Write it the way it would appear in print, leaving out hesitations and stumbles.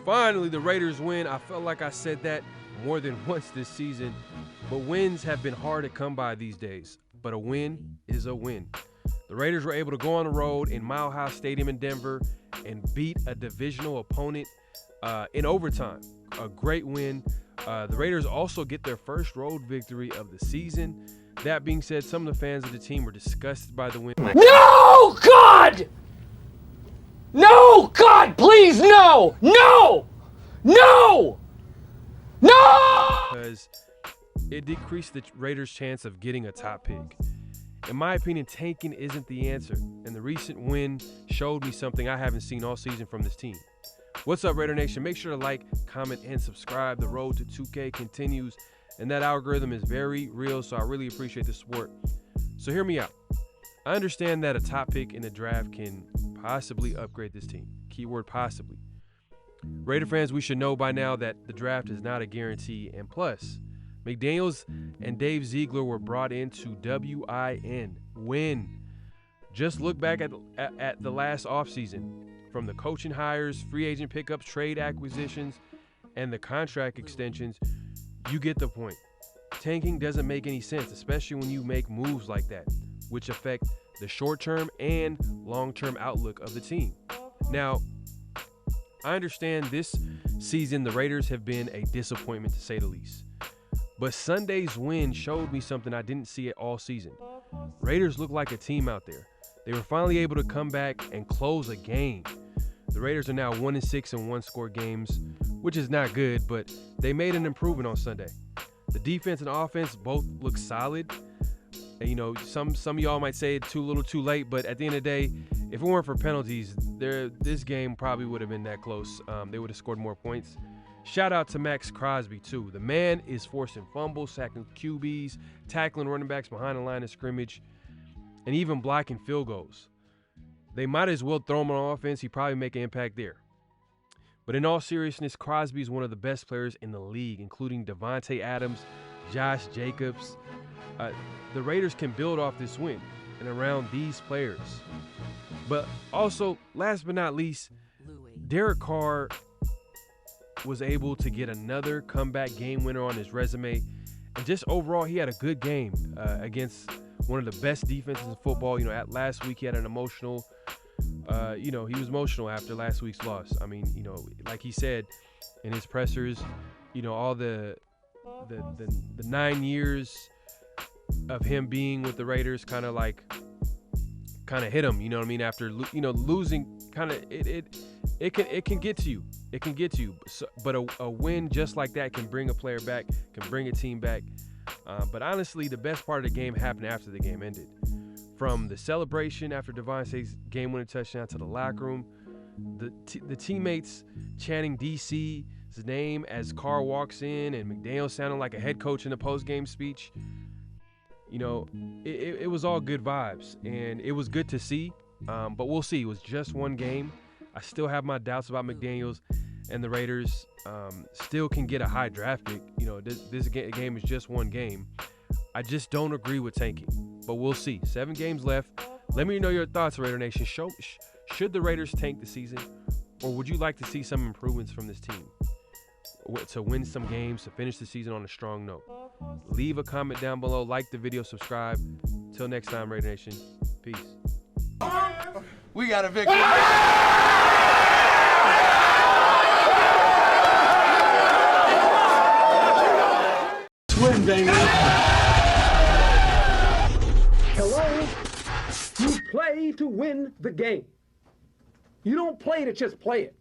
Finally, the Raiders win. I felt like I said that more than once this season, but wins have been hard to come by these days. But a win is a win. The Raiders were able to go on the road in Mile High Stadium in Denver and beat a divisional opponent in overtime. A great win. The Raiders also get their first road victory of the season. That being said, some of the fans of the team were disgusted by the win. No, God! No, God, please, no! No! No! No! Because it decreased the Raiders' chance of getting a top pick. In my opinion, tanking isn't the answer, and the recent win showed me something I haven't seen all season from this team. What's up, Raider Nation? Make sure to like, comment, and subscribe. The road to 2K continues, and that algorithm is very real, so I really appreciate the support. So hear me out. I understand that a top pick in the draft can possibly upgrade this team. Keyword possibly. Raider fans, we should know by now that the draft is not a guarantee, and plus, McDaniels and Dave Ziegler were brought in to win. Just look back at the last offseason. From the coaching hires, free agent pickups, trade acquisitions, and the contract extensions, you get the point. Tanking doesn't make any sense, especially when you make moves like that, which affect the short-term and long-term outlook of the team. Now, I understand this season the Raiders have been a disappointment to say the least. But Sunday's win showed me something I didn't see it all season. Raiders look like a team out there. They were finally able to come back and close a game. The Raiders are now 1-6 in one-score games, which is not good, but they made an improvement on Sunday. The defense and offense both look solid. And, you know, some of y'all might say it's too little too late, but at the end of the day, if it weren't for penalties, this game probably would have been that close. They would have scored more points. Shout out to Max Crosby, too. The man is forcing fumbles, sacking QBs, tackling running backs behind the line of scrimmage, and even blocking field goals. They might as well throw him on offense. He'd probably make an impact there. But in all seriousness, Crosby is one of the best players in the league, including Devontae Adams, Josh Jacobs. The Raiders can build off this win and around these players. But also, last but not least, Derek Carr was able to get another comeback game winner on his resume. And just overall, he had a good game against one of the best defenses in football. You know, last week he had an emotional, he was emotional after last week's loss. I mean, you know, like he said in his pressers, you know, all the 9 years of him being with the Raiders kind of hit him, you know what I mean? After, you know, losing, it can get to you. It can get to you. But a win just like that can bring a player back, can bring a team back. But honestly, the best part of the game happened after the game ended. From the celebration after Devontae's game-winning touchdown to the locker room, the teammates chanting DC's name as Carr walks in, and McDaniels sounding like a head coach in the post-game speech. You know, it was all good vibes, and it was good to see. But we'll see. It was just one game. I still have my doubts about McDaniels, and the Raiders still can get a high draft pick. You know, this game is just one game. I just don't agree with tanking, but we'll see. 7 games left. Let me know your thoughts, Raider Nation. Should the Raiders tank the season, or would you like to see some improvements from this team to win some games, to finish the season on a strong note? Leave a comment down below, like the video, subscribe. Till next time, Raider Nation. Peace. We got a victory. Swim, baby. Hello? You play to win the game. You don't play to just play it.